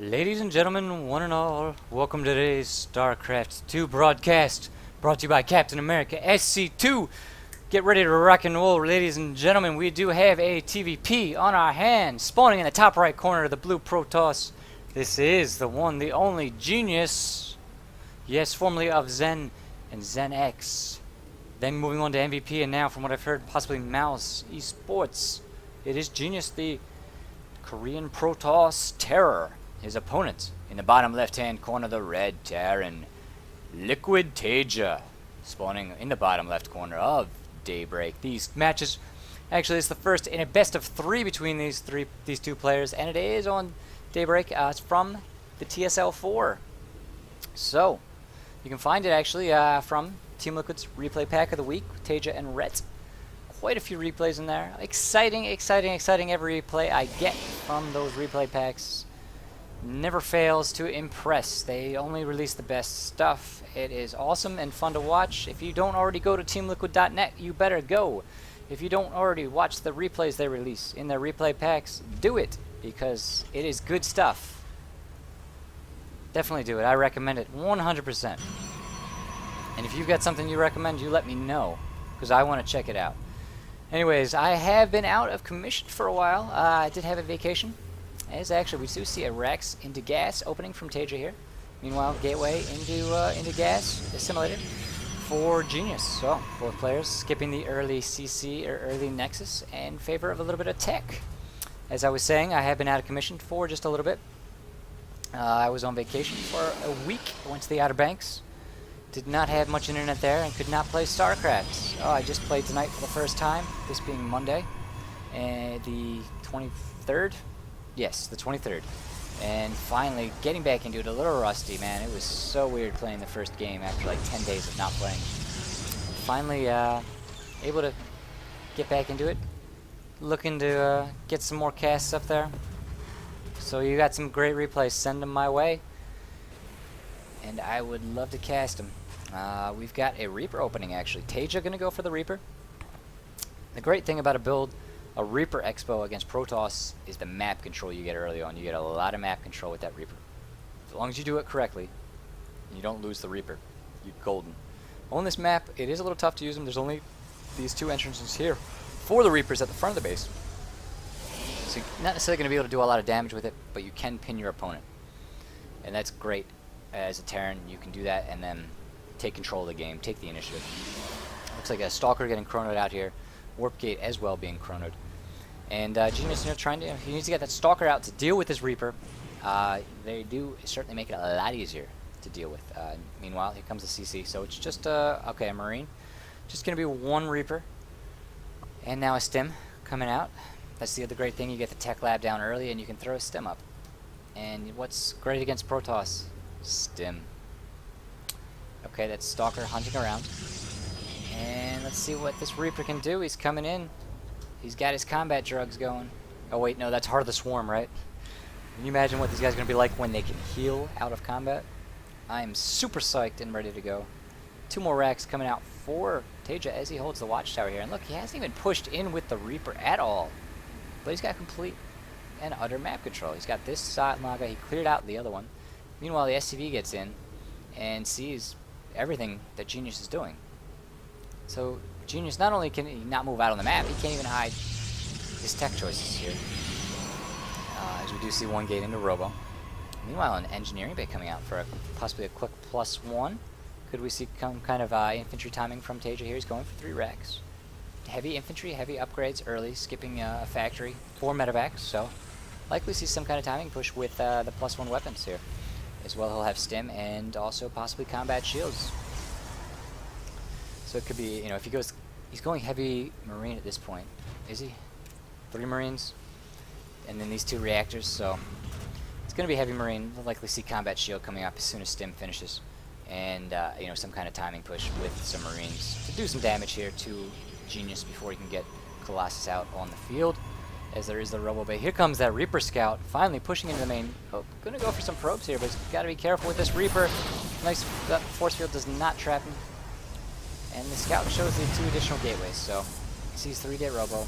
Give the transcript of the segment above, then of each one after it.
Ladies and gentlemen, one and all, welcome to today's StarCraft 2 broadcast, brought to you by Captain America SC2. Get ready to rock and roll, ladies and gentlemen. We do have a TVP on our hands, spawning in the top right corner of the blue Protoss. This is the one, the only Genius, yes, formerly of Zen and Zen X. Then moving on to MVP, and now, from what I've heard, possibly Mouse Esports. It is Genius, the Korean Protoss Terror. His opponent, in the bottom left-hand corner, the Red Terran, LiquidTaeJa, spawning in the bottom left corner of Daybreak. These matches, actually, it's the first in a best-of-3 between these two players, and it is on Daybreak. It's from the TSL4. So, you can find it, actually, from Team Liquid's Replay Pack of the Week, with TaeJa and Rhett. Quite a few replays in there. Exciting every replay I get from those replay packs. Never fails to impress. They only release the best stuff. It is awesome and fun to watch. If you don't already go to teamliquid.net, you better go. If you don't already watch the replays they release in their replay packs, do it, because it is good stuff. Definitely do it. I recommend it 100%. And if you've got something you recommend, you let me know, because I want to check it out. Anyways, I have been out of commission for a while. I did have a vacation. As actually, we do see a Rex into gas opening from TaeJa here. Meanwhile, gateway into gas assimilated for Genius. So both players skipping the early CC or early Nexus in favor of a little bit of tech. As I was saying, I have been out of commission for just a little bit. I was on vacation for a week. I went to the Outer Banks. Did not have much internet there and could not play StarCraft. Oh, I just played tonight for the first time. This being Monday, and the 23rd. Yes, the 23rd. And finally, getting back into it, a little rusty, man. It was so weird playing the first game after like 10 days of not playing. Finally, able to get back into it. Looking to get some more casts up there. So you got some great replays. Send them my way. And I would love to cast them. We've got a Reaper opening, actually. TaeJa going to go for the Reaper. The great thing about a Reaper Expo against Protoss is the map control you get early on. You get a lot of map control with that Reaper. As long as you do it correctly, and you don't lose the Reaper, you're golden. On this map, it is a little tough to use them. There's only these two entrances here for the Reapers at the front of the base. So you're not necessarily going to be able to do a lot of damage with it, but you can pin your opponent. And that's great. As a Terran, you can do that and then take control of the game, take the initiative. Looks like a Stalker getting chronoed out here. Warp Gate as well being chronoed. And Genius, trying to, he needs to get that Stalker out to deal with his Reaper. They do certainly make it a lot easier to deal with. Meanwhile, here comes the CC. So it's just, okay, a Marine. Just going to be one Reaper. And now a Stim coming out. That's the other great thing. You get the Tech Lab down early and you can throw a Stim up. And what's great against Protoss? Stim. Okay, that's Stalker hunting around. And let's see what this Reaper can do. He's coming in. He's got his combat drugs going. Oh wait, no, that's Heart of the Swarm, right? Can you imagine what these guys are going to be like when they can heal out of combat? I am super psyched and ready to go. Two more racks coming out for TaeJa as he holds the Watchtower here. And look, he hasn't even pushed in with the Reaper at all. But he's got complete and utter map control. He's got this side Maga. He cleared out the other one. Meanwhile, the SCV gets in and sees everything that Genius is doing. So Genius not only can he not move out on the map, he can't even hide his tech choices here. As we do see one gate into Robo. Meanwhile, an engineering bay coming out for possibly a quick +1. Could we see some kind of infantry timing from TaeJa here? He's going for 3 racks. Heavy infantry, heavy upgrades early, skipping a factory for medevacs. So likely see some kind of timing push with the +1 weapons here. As well, he'll have Stim and also possibly combat shields. So it could be, if he goes, he's going heavy Marine at this point. Is he? 3 Marines, and then these 2 reactors. So it's going to be heavy Marine. We'll likely see combat shield coming up as soon as Stim finishes, and some kind of timing push with some Marines to do some damage here to Genius before he can get Colossus out on the field. As there is the Robo Bay. Here comes that Reaper Scout, finally pushing into the main. Oh, gonna go for some probes here, but he's gotta be careful with this Reaper. Nice, that force field does not trap him. And the Scout shows the 2 additional gateways, so he sees 3 Day Robo.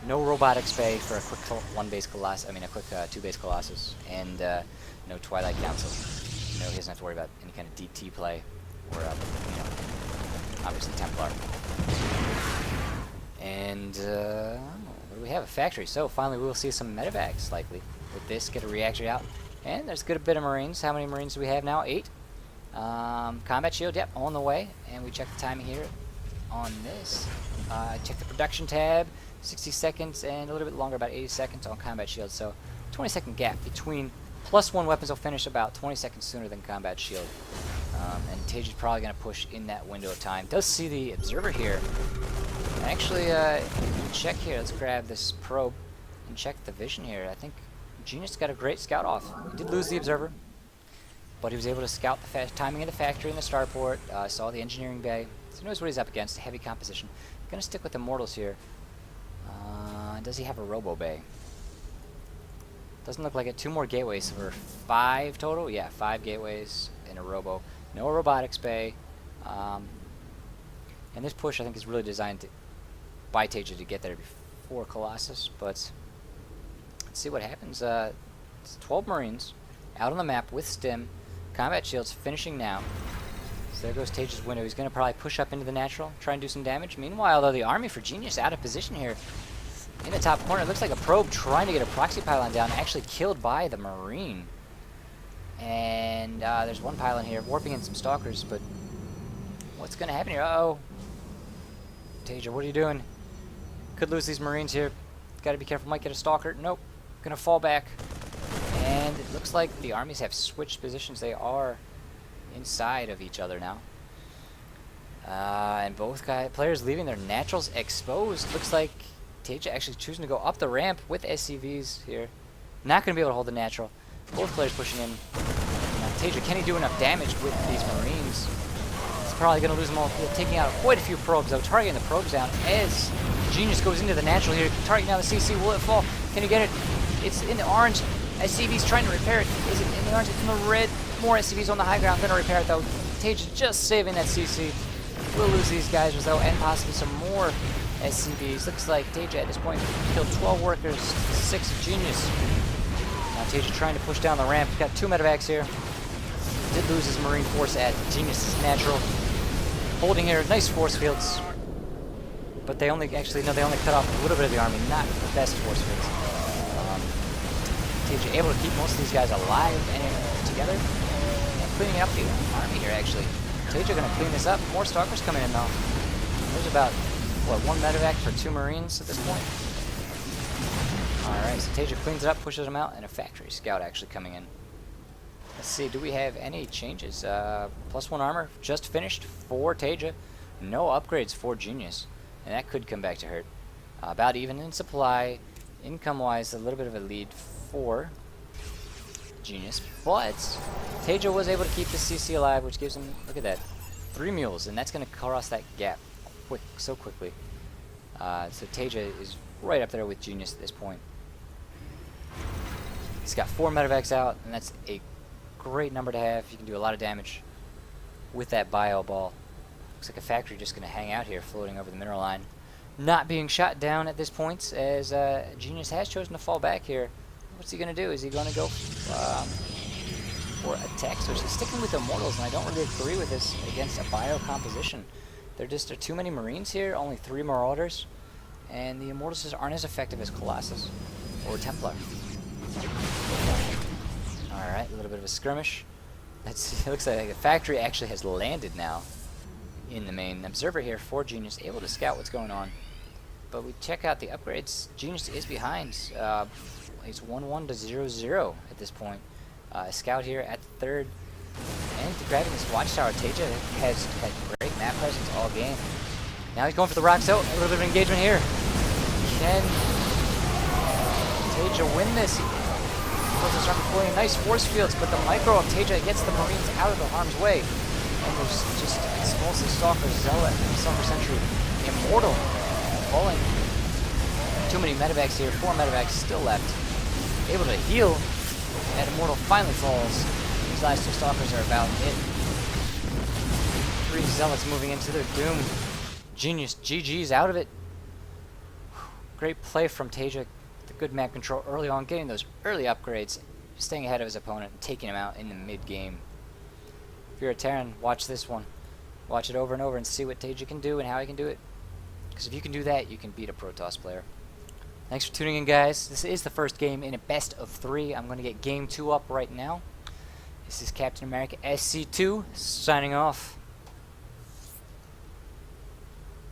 No robotics bay for a quick one base Colossus. I mean, a quick two base Colossus, and no Twilight Council. No, he doesn't have to worry about any kind of DT play, or obviously Templar. And what do we have? A factory. So finally, we will see some medevacs likely with this. Get a reactor out, and there's a good bit of Marines. How many Marines do we have now? 8. Combat shield, yep, on the way. And we check the timing here on this. Check the production tab. 60 seconds and a little bit longer, about 80 seconds on combat shield. So 20-second gap between +1 weapons will finish about 20 seconds sooner than combat shield. And TSL4 is probably going to push in that window of time. Does see the observer here. Actually, check here. Let's grab this probe and check the vision here. I think Genius got a great scout off. He did lose the observer, but he was able to scout the timing of the factory and the starport. Saw the engineering bay. So he knows what he's up against. Heavy composition. Going to stick with the mortals here. Does he have a robo bay? Doesn't look like it. 2 more gateways for 5 total. Yeah, 5 gateways and a robo. No robotics bay. And this push, I think, is really designed by TSL4 to get there before Colossus. But let's see what happens. It's 12 Marines out on the map with stim. Combat shields finishing now. So there goes TSL4's window. He's going to probably push up into the natural, try and do some damage. Meanwhile, though, the army for Genius out of position here. In the top corner, it looks like a probe trying to get a proxy pylon down, actually killed by the Marine. And there's one pylon here, warping in some stalkers, but what's going to happen here? Uh-oh. TSL4, what are you doing? Could lose these Marines here. Got to be careful, might get a stalker. Nope. Going to fall back. And it looks like the armies have switched positions. They are inside of each other now. And both players leaving their naturals exposed. Looks like TSL4 actually choosing to go up the ramp with SCVs here. Not going to be able to hold the natural. Both players pushing in. Now, TSL4, can he do enough damage with these Marines? He's probably going to lose them all. Taking out quite a few probes, though. Targeting the probes down as Genius goes into the natural here. Targeting down the CC. Will it fall? Can he get it? It's in the orange. SCV's trying to repair it. Is it in the orange? It's in the red. More SCVs on the high ground. Going to repair it, though. TSL4 just saving that CC. We'll lose these guys, though, and possibly some more SCVs. Looks like TSL4 at this point killed 12 workers, 6 of Genius. Now TSL4 trying to push down the ramp. He's got 2 medevacs here. Did lose his Marine force at Genius's natural. Holding here, nice force fields. But they only cut off a little bit of the army, not the best force fields. TSL4 able to keep most of these guys alive and together. And cleaning up the army here, actually. TSL4 going to clean this up. More stalkers coming in, though. There's about, what, 1 medevac for 2 Marines at this point? Alright, so TSL4 cleans it up, pushes them out, and a factory scout actually coming in. Let's see, do we have any changes? +1 armor, just finished for TSL4. No upgrades for Genius. And that could come back to hurt. About even in supply. Income-wise, a little bit of a lead for Genius. But TSL4 was able to keep the CC alive, which gives him, look at that, 3 mules. And that's going to cross that gap so quickly. So TSL4 is right up there with Genius at this point. He's got 4 medevacs out, and that's a great number to have. You can do a lot of damage with that bio ball. Looks like a factory just going to hang out here, floating over the mineral line. Not being shot down at this point, as Genius has chosen to fall back here. What's he going to do? Is he going to go for attack switch? He's sticking with the Immortals, and I don't really agree with this against a bio composition. There are too many Marines here, only 3 Marauders, and the Immortals just aren't as effective as Colossus or Templar. Alright, a little bit of a skirmish. It looks like the factory actually has landed now in the main. Observer here for Genius, able to scout what's going on. But we check out the upgrades. Genius is behind. He's 1-1 to 0-0 at this point. Scout here at the 3rd. And grabbing this watchtower. TSL4 has had great map presence all game. Now he's going for the rocks out. A little bit of engagement here. Can TSL4 win this? Forces are deploying nice force fields, but the micro of TSL4 gets the Marines out of the harm's way. And there's just explosive stalkers, Zealot, Summer Sentry, Immortal, falling. Too many medevacs here, 4 medevacs still left. Able to heal, and Immortal finally falls. These last 2 stalkers are about it. 3 Zealots moving into their doom. Genius, GG's out of it. Great play from TSL4. The good map control early on, getting those early upgrades, staying ahead of his opponent, and taking him out in the mid-game. If you're a Terran, watch this one. Watch it over and over and see what TSL4 can do and how he can do it. Because if you can do that, you can beat a Protoss player. Thanks for tuning in, guys. This is the first game in a best of 3. I'm going to get game 2 up right now. This is Captain America SC2 signing off.